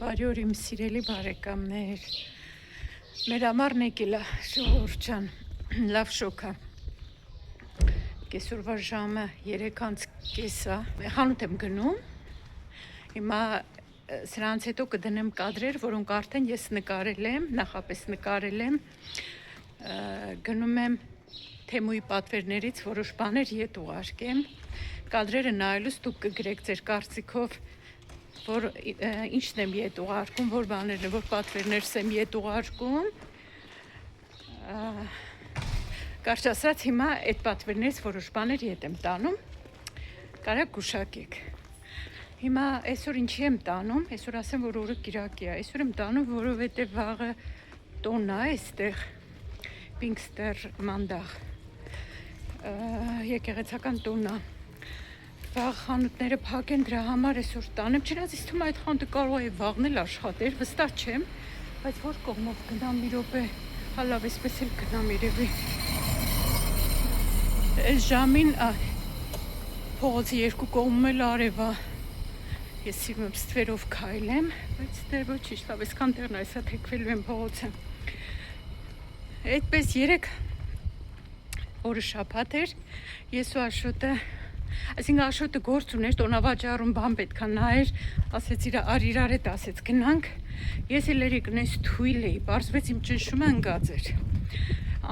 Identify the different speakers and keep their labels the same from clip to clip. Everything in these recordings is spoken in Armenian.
Speaker 1: Բարյոր իմ սիրելի բարեկամներ, մեր ամառն եկել է ժողովուրդ ջան, լավ շոք է, կեսօրվա ժամը 3:30 է, խանութ եմ գնում, հիմա սրանց հետո կդնեմ կադրեր, որոնք արդեն ես նկարել եմ, նախապես նկարել եմ, գնում եմ Թեմուի պատվերներից որոշ բաներ ետ ուղարկեմ, կադրերը նայելուց դուք կգրեք ձեր կարծիքով, որ ինչն եմ ետ ուղարկում, որ բաներն որ պատվերներս եմ ետ ուղարկում, կարճ ասած հիմա այդ պատվերներից որոշ բաներ ետ եմ տանում, կարա գուշակեք։ Հիմա այսօր ինչի եմ տանում, այսօր ասեմ, որ օրը կիրակի է, այսօր եմ տանում, որովհետև վաղը տոնն է այստեղ, Պինքստեր Մանդաղ, եկեղեցական տոնն է։ Վաղ խանութները փակ են, դրա համար այսօր տանեմ, չնայած ինձ թվում է այդ խանութը կարող է վաղն էլ աշխատեր, վստահ չեմ, բայց որ կողմով գնամ մի րոպե, հալավ այսպես էլ գնամ երևի։ Այս ժամին փողոցի երկու կողմում էլ արև է։ Ես սիրում եմ ստվերով քայլեմ, բայց դե ոչինչ, լավ, այսքան տեղն այսա թեքվելու եմ փողոցը։ Այդպես 3 օրը շաբաթ էր, ես ու Աշոտը Այսինքն Աշոտը գործ ուներ, տոնավաճառում բան պետք է նայեր, ասեց իրար հետ ասեց գնանք, ես էլ երեքնես թույլ էի, պարզվեց իմ ճնշումը ընկած էր,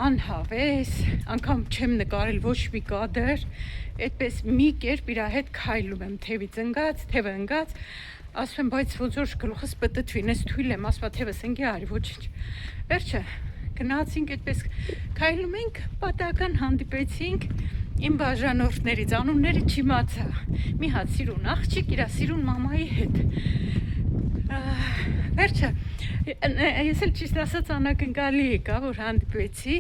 Speaker 1: անհավես, անգամ չեմ նկարել ոչ մի կադր, այդպես մի կերպ իր հետ քայլում եմ, թևից ընկած, թևը ընկած, ասում եմ, բայց ոնց որ գլուխս պտտվի, ես թույլ եմ, ասում թևս ընկի արի, ոչինչ, վերջը գնացինք, այդպես քայլում ենք, պատահական հանդիպեցինք իմ բաժանորդներից, անունները չիմացա, մի հատ սիրուն աղջիկ, իր սիրուն մամայի հետ, վերջը, ես էլ ճիշտ ասած անակնկալի եկա, որ հանդիպեցի,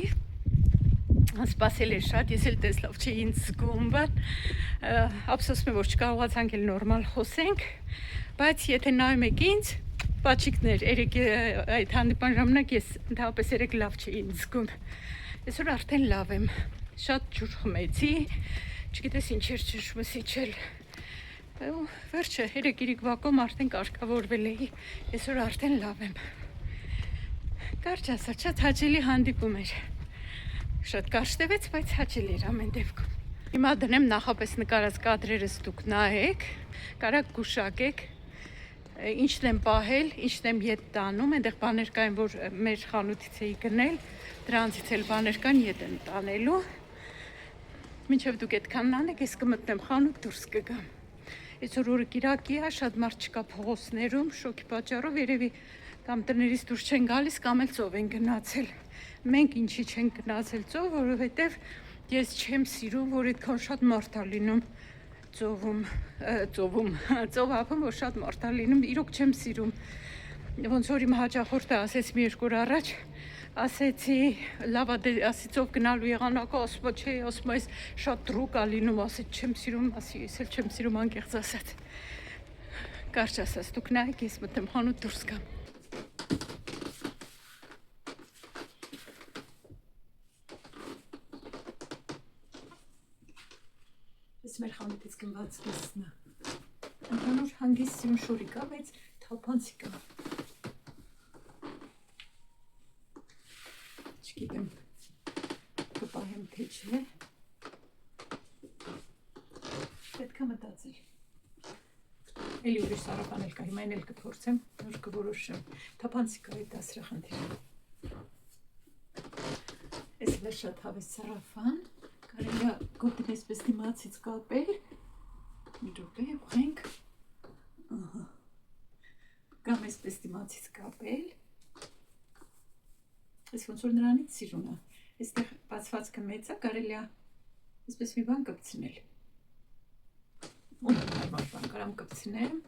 Speaker 1: սպասել էր շատ, ես էլ տեսլով չէի ինձ զգում, ափսոսում եմ, որ չկարողացանք էլ նորմալ խոսենք, բայց եթե նայում եք ինձ, պաչիկներ, այդ հանդիպան ժամանակ ես ընդհանրապես երեք լավ չէի ինձ զգում, այսօր արդեն լավ եմ, շատ ջուր խմեցի, չգիտես ինչ էր ճնշումս իջել, վերջը երեք վակում արդեն կարգավորվել էի, այսօր արդեն լավ եմ, կարճ ասած, շատ հաճելի հանդիպում էր, շատ կարճ տևեց, բայց հաճելի էր ամեն դեպքում, հիմա դնեմ նախապես նկարած կադրերս դուք նայեք, կարաք գուշակեք, ինչն եմ պահել, ինչն եմ ետ տանում, այնտեղ բաներ կային, որ մեր խանութից էի գնել, դրանցից էլ բաներ կան ետ եմ տանելու, մինչև դուք այդքանն անեք, ես կմտնեմ խանութ դուրս կգամ, այսօր օրը կիրակի է, շատ մարդ չկա փողոցներում, շոկի պատճառով երևի կամ տներից դուրս չեն գալիս, կամ էլ ծով են գնացել, մենք ինչի չենք գնացել ծով, որովհետև ես չեմ սիրում, որ այդքան շատ մարդ է լինում ծով ապում, որ շատ մարդ է լինում, իրոք չեմ սիրում, ոնց որ իմ հաճախորդը ասեց մի երկու օր առաջ, ասեցի, լավ ասի ծով գնալու եղանակը, ասում չէ, ասում այս շատ դրուկ է լինում, ասեց չեմ սիրում, ասի ես էլ չեմ սիրում անկեղծ ասած, կարճ ասած, դուք նայեք, ես մտեմ խանութ դուրս գամ։ Ես մեր խանութից գնված կեսն է, ընդհանուր հանգիստ սիրուն շորի կա, բայց թափանցի կա, չգիտեմ, կպահեմ թե չէ, պետք է մտածել, էլի ուրիշ սարապան էլ կա, հիմա այն էլ կփորձեմ, նոր կորոշեմ, թափանցի կա այդ ասրախնդիրը, ես էլ շատ հավես սարապան, կարելի է գոտին այսպես դիմացից կապել, մի րոպե ուղենք, կամ այսպես դիմացից կապել, այս ոնց որ նրանից սիրուն է, այստեղ բացվածքը մեծ է, կարելի է այսպես մի բան կպցնել, հարմար բան կարամ կպցնեմ,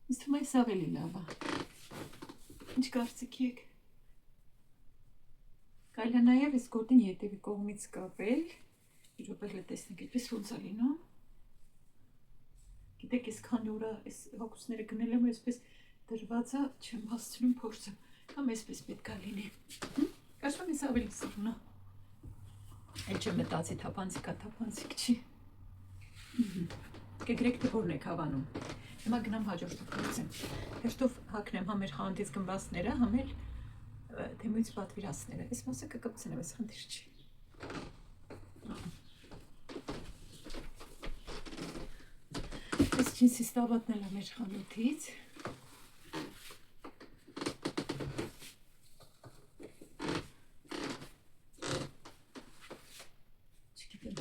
Speaker 1: ինձ թվում է այս ավելի լավ է, ինչ կարծիքի եք, կարելի է նաև այս գոտին ետևի կողմից կապել, մի րոպե տեսնենք, այդպես ոնց է լինում, գիտեք ես քանի օր այս հագուստները գնել եմ, այսպես դրված է, չեմ հասցնում փորձեմ, կամ այսպես պետք է լինի, կարծում եմ ես ավելի սիրուն է, էլ չեմ մտածի թափանցիկ չի, կգրեք թե որն եք հավանում, Հիմա գնամ հաջորդը փորձեմ։ Հերթով հագնեմ համեր հանդից գնվածները, համել թեմույց պատվիրասները։ Այս մասը կկպցնեմ, այս խնդիր չի։ Այս ջինսի ստավատն էլ ամեր խանութից։ Չգիտեմ,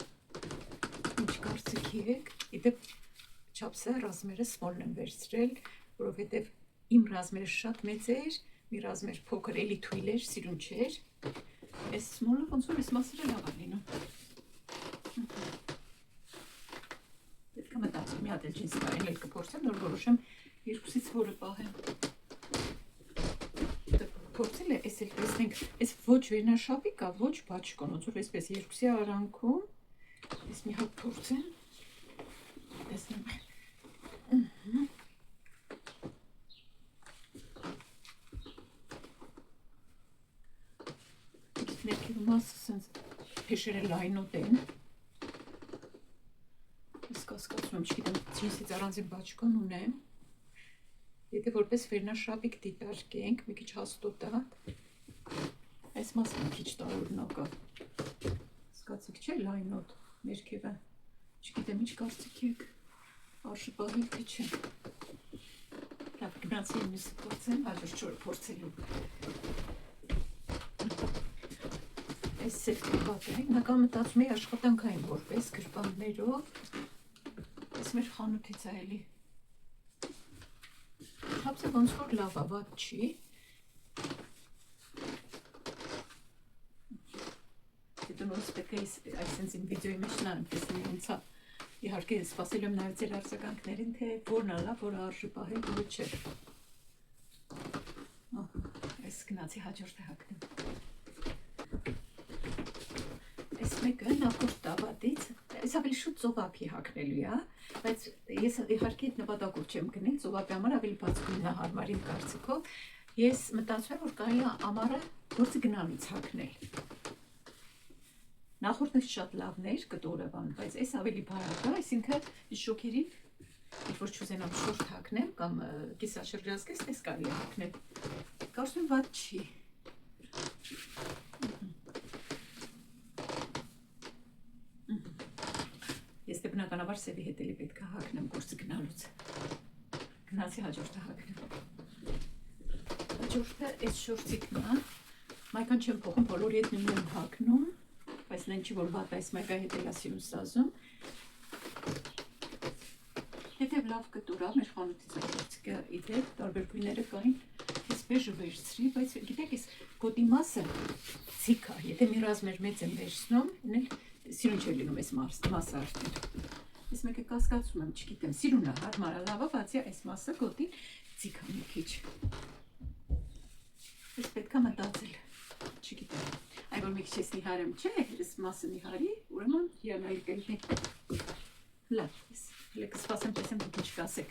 Speaker 1: ինչ կարծիքի եք, իդեպ չապսը ռազմերը սմոլն եմ վերցրել, որովհետև իմ ռազմերը շատ մեծ էր, մի ռազմեր փոքր էլի թույլ էր, սիրուն չէր, այս սմոլը ոնց որ այս մասերը լավ է լինում։ Պետք է մտածեմ, մի հատ էլ ջինսի կարել էլ կփորձեմ, նոր որոշեմ երկուսից որը պահեմ։ Փորձել է, այս էլ տեսնենք, այս ոչ վերնաշապի կա, ոչ բաչկոն, ոնց որ այսպես երկուսի արանքում, այս մի հատ փորձեմ, տեսնեմ։ Ներքևի մասը սենց փեշերը լայնոտ են։ Ես կասկածում եմ, չգիտեմ, ջինսից առանձին բաչկոն ունեմ։ Եթե որպես վերնաշապիկ դիտարկենք, մի քիչ հաստոտատ, այս մասը մի քիչ տարօրինակ է։ Զգացիք չէ լայնոտ ներքևը։ Չգիտեմ, ինչ կարծիք եք, արժի պահել թե չէ։ Լավ, գնացի մյուսը փորձեմ, հաջորդ չորը փորձելու։ Այս սերտիվատ է, նական մտածում էի աշխատանքային որպես գրպաններով, այս մեր խանութից է էլի։ Չապսը ոնց որ լավ է, վատ չի։ Եթե նորից պետք է այսենց իմ վիդեոյի մեջ նայեմ, տեսնեմ ոնց է։ Իհարկե սպասելու եմ նաև ձեր արձագանքներին, թե որն է լավ, որը արժի պահել, որը չէ։ Այս գնացի հաջորդը հագնեմ։ Այս մեկը նախորդ տավատից, այս ավելի շուտ ծովափի հագնելու է, բայց ես իհարկե այդ նպատակով չեմ գնել, ծովափի համար ավելի բաց գույնն է հարմար իմ կարծիքով։ Ես մտածում եմ, որ կարելի է ամառը գործի գնալուց հագնել։ Նախորդն շատ լավն էր, կտորը բան, բայց այս ավելի բարակ է, այսինքն շոքերին, երբ որ չուզենամ շորթ հագնեմ կամ կիսաշրջազգեստ, այս կարելի է հագնել։ Կարծում եմ վատ չի։ Ես դե բնականաբար սևի հետ էլի պետք է հագնեմ գործի գնալուց։ Գնացի հաջորդը հագնեմ։ Հաջորդը այս շորթիկն է, մայքան չեմ փոխում, բոլորի հետ նույնն եմ հագնում, բայց նեն չի որ վատ այս մայկա հետ էլա սիրուն ստազում։ Եթե լավ կտուրա, մեր խանութից է գործիկը իդեպ, տարբեր գույները կային, ես բեժը վերցրի, բայց գիտեք, ես գոտի մասը ցիկ է, եթե մի ռազմեր մեծ եմ վերցնում, սիրուն չէ լինում այս մասը արդեն։ Ես մեկը կասկածում եմ, չգիտեմ, սիրուն է, հարմար է, լավ է, բացի այս մասը գոտին ցիկ է մի քիչ։ Ես պետք է մտածել, չգիտեմ, այ որ մի քիչ ես նիհարեմ, չէ, ես մասը նիհարի, ուրեմն հիանալի կլինի։ Լավ, ես հələ կսպասեմ, տեսեմ դուք ինչ կասեք,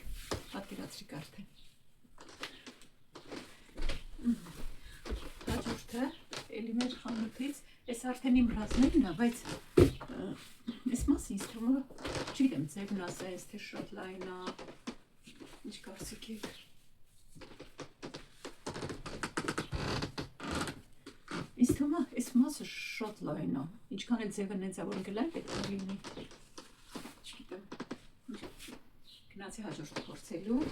Speaker 1: պատկերացրիք արդեն։ Հաջորդը, էլի մեր խանութից, այս արդեն իմ ռազմերն է, բայց այս մասը ինձ թվում է, չգիտեմ, ձևն ասա, այս թե շատ լայն է, ինչ կարծիք եք։ Ինձ թվում է, այս մասը շատ լայն է, ինչքան էլ ձևը նենց է, որ գլայ պետք է լինի, չգիտեմ, գնացի հաջորդը փորձելու,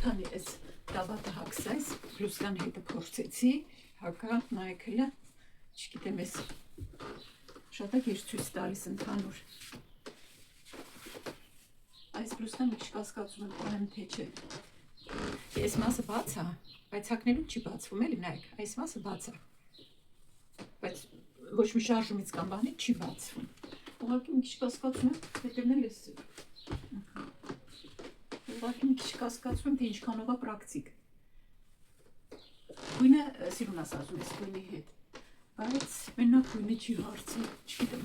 Speaker 1: քանի այս տաբատը հագսայս, բլուսկան հետը փորձեցի, հակա նայքելը, չգիտեմ ես շատ եք ես ցույց տալիս ընդհանուր։ Այս բլուսկան մի քիչ կասկածում եմ ուրեմն թե չէ։ Այս մասը բաց է, բայց հագնելուն չի բացվում էլի, նայեք, այս մասը բաց է։ Բայց ոչ մի շարժումից կամ բանից չի բացվում։ Ուղղակի մի քիչ կասկածում եմ, հետևնել ես։ Ուղղակի մի քիչ կասկածում եմ, թե ինչքանով է պրակտիկ։ Գույնը սիրուն ասածում ես գույնի հետ, բայց մենակ գույնը չի հարցը, չգիտեմ,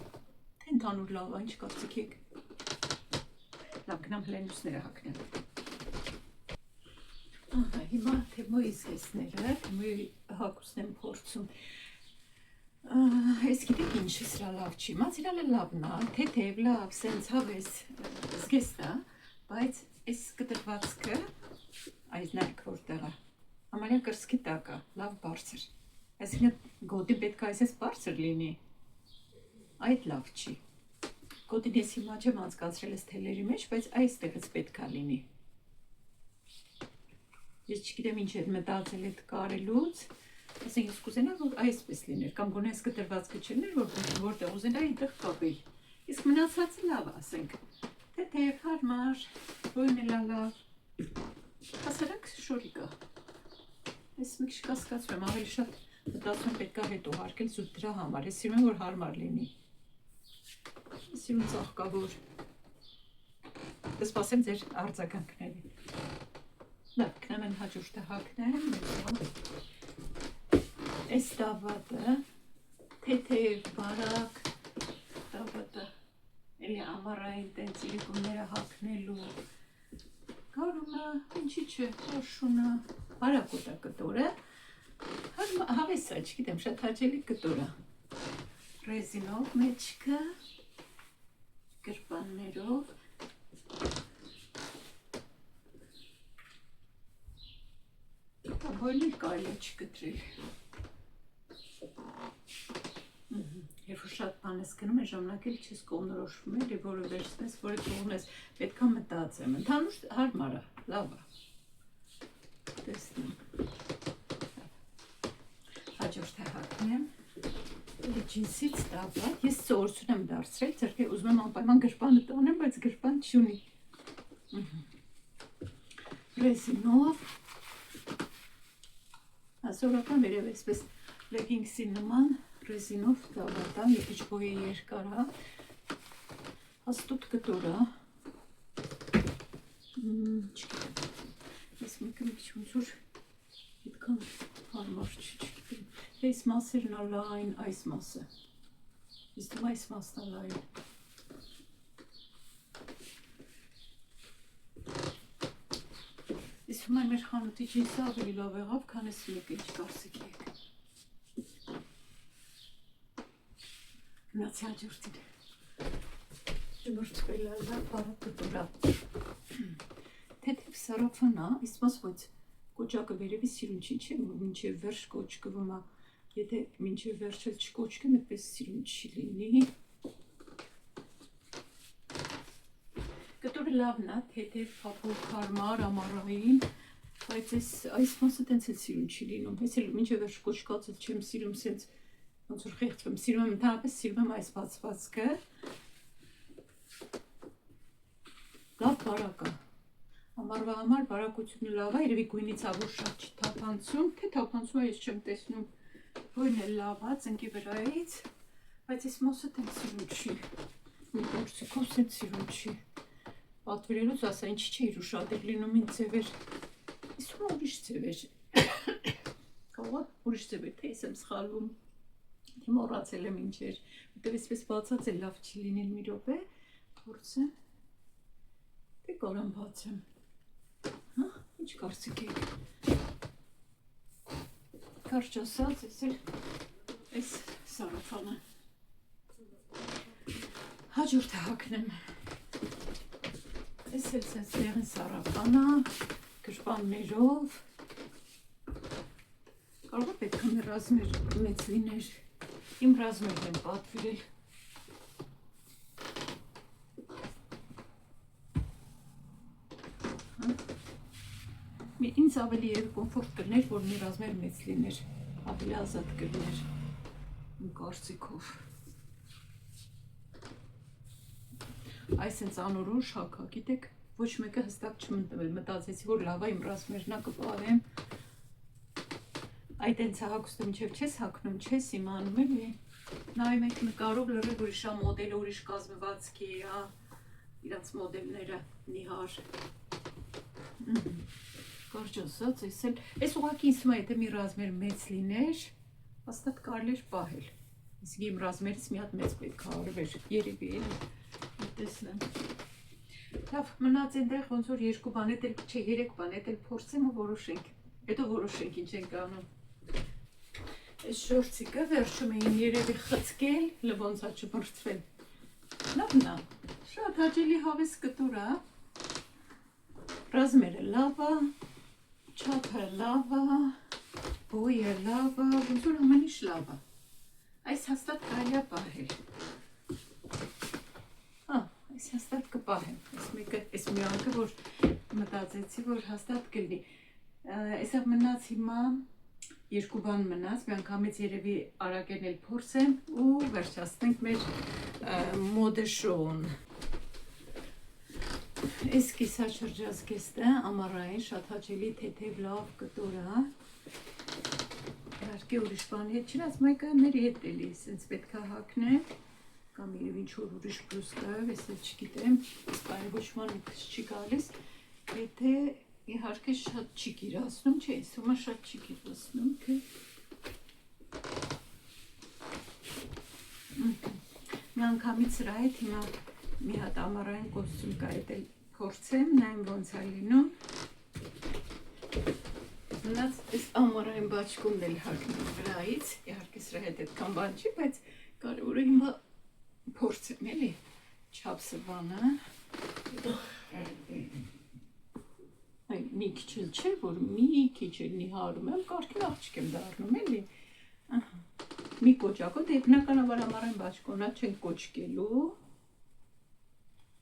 Speaker 1: թե ընդհանուր լավ է, ինչ կարծիք եք։ Լավ, գնամ հլենուսները հագնեմ։ Հիմա թեմոյի զգեսները, թեմոյի հագուսն եմ փորձում։ Ես գիտեք ինչ սրա լավ չի, մացիրալը լավն է, թեթև, լավ, սենց հավես զգեստ է, Բայց այս կտրվածքը այս նայք որտեղը համարյա կրսկի տակ է, լավ բարձր։ Այսինքն գոտի պետք է այսպես բարձր լինի։ Այդ լավ չի։ Գոտին ես հիմա չեմ անցկացրել այս թելերի մեջ, բայց այստեղից պետք է լինի։ Ես չգիտեմ ինչ էր մտածել այդ կարելուց, ասենք ես կուզենա, որ այսպես լիներ, կամ գոնե այս կտրվածքը չլիներ, որտեղ ուզենա այնտեղ կապի։ Իսկ մնացածը լավ, ասենք, թեթև, հարմար, գույնը լավ, հասարակ շորի կա։ Ես մի քիչ կասկածում եմ, ավելի շատ մտածում պետք է հետ ուղարկել զուտ դրա համար, ես սիրում եմ, որ հարմար լինի։ Ես սիրում ծաղկավոր։ Կսպասեմ ձեր արձագանքներին։ Լավ, գնամ են հաջորդը հագնեմ, այս տավատը, թեթև, բարակ, տավատը, էլի ամառային տենց իրիկումները հագնելու, կարունը, ինչի չէ, հոշունը, բարակոտ է կտորը, հավես է, չգիտեմ, շատ հաճելի կտոր է, ռեզինով մեջքը, գրպաններով, Բոլոր կարելի է չկտրել։ Երբ որ շատ բան ես գնում, այն ժամանակ էլ չես կողմնորոշվում էլ, և որը վերցնես, որը թողնես, պետք է մտածեմ, ընդհանուր հարմար է, լավ է։ Տեսնեմ։ Հաջորդը հագնեմ, ջինսից տավատ, ես սովորություն եմ դարձրել, ձեռքը ուզում եմ անպայման գրպանը տանեմ, բայց գրպան չունի։ Ռեզինով Սովորական վերև այսպես լեգինգսի նման ռեզինով տավատա, մի քիչ բոյի երկար է, հաստուտ կտոր է, չգիտեմ, ես մեկը մի քիչ ոնց որ այդքան հարմար չգիտեմ, այս մասերն է լայն, այս մասը, ես դեմ այս մասն է լայն, Ես հում այն մեր խանութի ջինսը ավելի լավ եղավ, քան ես մեկը ինչ կարծիքի եք։ Գնացի հաջորդին։ Շնորհվել է լավ բարակ կտորա։ Թեթև սարաֆան է, իսկ մաս ոնց կոճակը վերևի սիրուն չի, չէ, որ մինչև վերջ կոճկվում է, եթե մինչև վերջ էլ չկոճկեմ, այդպես սիրուն չի լինի։ Կտորը լավն է, թեթև, փափուկ, հարմար, ամառային, բայց այս մասը տենց էլ սիրուն չի լինում, ես էլ մինչև վերջ կոճկածը չեմ սիրում, սենց ոնց որ խեղդվում, սիրում եմ, ընդհանրապես սիրում եմ այս բացվածքը, լավ բարակ է, ամառվա համար բարակությունը լավ է, երևի գույնից ա որ շատ չի թափանցում, թե թափանցում է ես չեմ տեսնում, գույնը լավ է, ծնկի վրայից, բայց այս մասը տենց սիրուն չի, մի գործիքով սենց սիրուն չի, պատվիրելուց ասա ինչ չէիր ուշադիր լինում ինձ ձևեր, ես հում ուրիշ ձևեր, կողա ուրիշ ձևեր, թե ես եմ սխալվում, թե մոռացել եմ ինչ էր, ուտև իսպես բացած է լավ չի լինել մի րոպե, փորձեմ, թե կարամ բացեմ, ինչ կարծիք եք, կարճ ասած, ես էլ այս սարաֆանը, հաջորդը հագնեմ, Ես էլ սենց դեղին սարաֆանա, գրպաններով, կարող է պետք է մեր ռազմեր մեծ լիներ, իմ ռազմերն եմ պատվիրել, ինձ ավելի և կոմֆորտ կրներ, որ մի ռազմեր մեծ լիներ, ավելի ազատ կրներ, իմ կարծիքով, Այս հենց անորոշ հագա, գիտեք, ոչ մեկը հստակ չմտվել, մտածեցի, որ լավ է իմ ռազմերնա կպարեմ, այդ հենց հագուստը մինչև չես հագնում, չես իմանում էլի, նայում եք նկարով լրիվ ուրիշ է մոդելը, ուրիշ կազմվածքի է, իրանց մոդելները նիհար, կարճ ասած, ես ուղղակի ինձ թվում է, եթե մի ռազմեր մեծ լիներ, հաստատ կարելի էր պահել, իսկ իմ ռազմերից մի հատ մեծ պետք է արվեր, երևի էլի, տեսնեմ, լավ, մնաց այնտեղ ոնց որ երկու բան էլ, չէ, երեք բան էլ փորձեմ ու որոշենք, հետո որոշենք ինչ ենք անում, այս շորցիկը վերջում էին երևի խցկել, լվոնց է չմրցվել, լավն է, շատ հաճելի հավես կտոր է, Ռազմերը լավ է, չափը լավ է, բոյը լավ է, ոնց որ ամեն ինչ լավ է։ Այս հաստատ կարելի է պահել։ Այս հաստատ կպահեմ։ Այս մի անգամ որ մտածեցի, որ հաստատ կլինի։ Այսօր մնաց հիմա երկու բան մնաց, մի անգամից երևի արագեն էլ փորձեմ ու վերջացնենք մեր մոդե շոուն։ Այս կիսաշրջազգեստը ամառային շատ հաճելի թեթև լավ կտոր է։ Իհարկե ուրիշ բանի հետ չնայած մայկաների հետ էլի, սենց պետք է հագնել, կամ երևի ինչ-որ ուրիշ պլյուս կա, ես էլ չգիտեմ, բայց ոչ ման ինքս չի գալիս, եթե իհարկե շատ չի կիրացնում, չէ, ես թվում է շատ չի կիրացնում, թե մի անգամից սրա հետ հիմա մի հատ ամառային կոստյում կա, էդ էլ փորձեմ, նայեմ ոնց է լինում։ Մնաց այս ամառային բաճկումն էլ հագնեմ վրայից, իհարկե սրա հետ այդքան բան չի, բայց կարևորը հիմա փորձեմ էլի չափսը բանը։ Մի քիչ էլ չէ, որ մի քիչ էլ նիհարում եմ, կարգին աղջիկ եմ դառնում էլի։ Մի կոճակոտ, բնականաբար ամառային բաճկոնա չենք կոճկելու։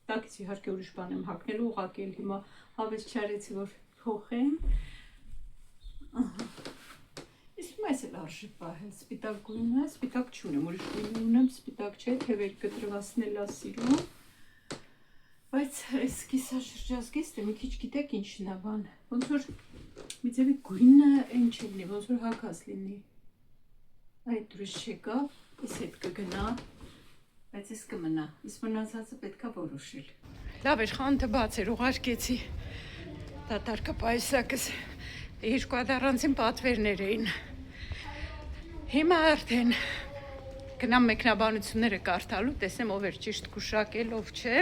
Speaker 1: Տակից իհարկե ուրիշ բան եմ հագնելու, ուղղակի հիմա հավես չարեցի, որ փոխեմ։ Իսկ մեզ էլ արժի պահել, սպիտակ գույնը, սպիտակ չունեմ, ուրիշ գույնը ունեմ, սպիտակ չէ, թևեր կտրվածնել է սիրում։ Բայց այս կիսաշրջազգեստը մի քիչ գիտեք ինչն է բան, ոնց որ մի ձևի գույնը այն չլինի, ոնց որ հագած լինի։ Այդ ուրիշ չեկա, ես հետ կգնա, բայց ես կմնա, իսկ մնացածը պետք է որոշել։ Լավ էր, խանութը բաց էր, ուղարկեցի դատարկը պայուսակս, երկու հատ առանձին պատվերներ էին։ Հիմա արդեն գնամ մեկնաբանությունները կարդալու, տեսնեմ ով էր ճիշտ գուշակել, ով չէ։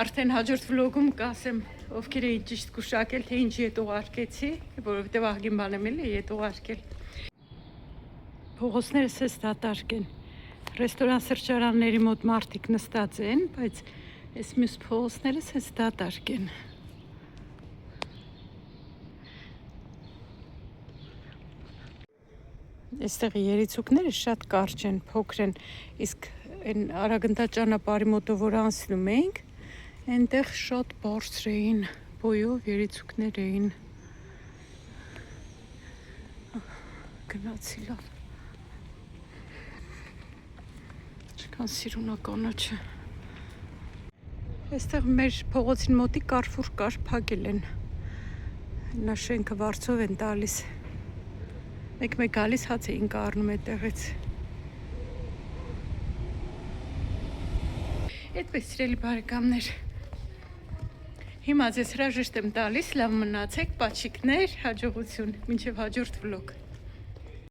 Speaker 1: Արդեն հաջորդ վլոգում կասեմ ովքեր էին ճիշտ գուշակել, թե ինչի հետ ուղարկեցի, որովհետև ահագին բան եմ էլի հետ ուղարկել։ Փողոցները սես դատարկ են։ Ռեստորան սրճարանների մոտ մարդիկ նստած են, բայց այս մյուս փողոցները սես դատարկ են։ Այստեղ երիցուկները շատ կարճ են, փոքր են, իսկ այն արագընթաց ճանապարհի մոտով որ անցնում էինք, այնտեղ շատ բարձր էին, բոյով երիցուկներ էին։ Գնացի լավ։ Չկան սիրունականոչը։ Այստեղ մեր փողոցին մոտի Կարֆուր կար, փակել են։ Նա շենքը վարձով են տալիս։ Մեկ գալիս հաց էինք առնում այդտեղից։ Այդպես սիրելի բարեկամներ։ Հիմա ձեզ հրաժեշտ եմ տալիս, լավ մնացեք, պաչիկներ, հաջողություն, մինչև հաջորդ վլոգ։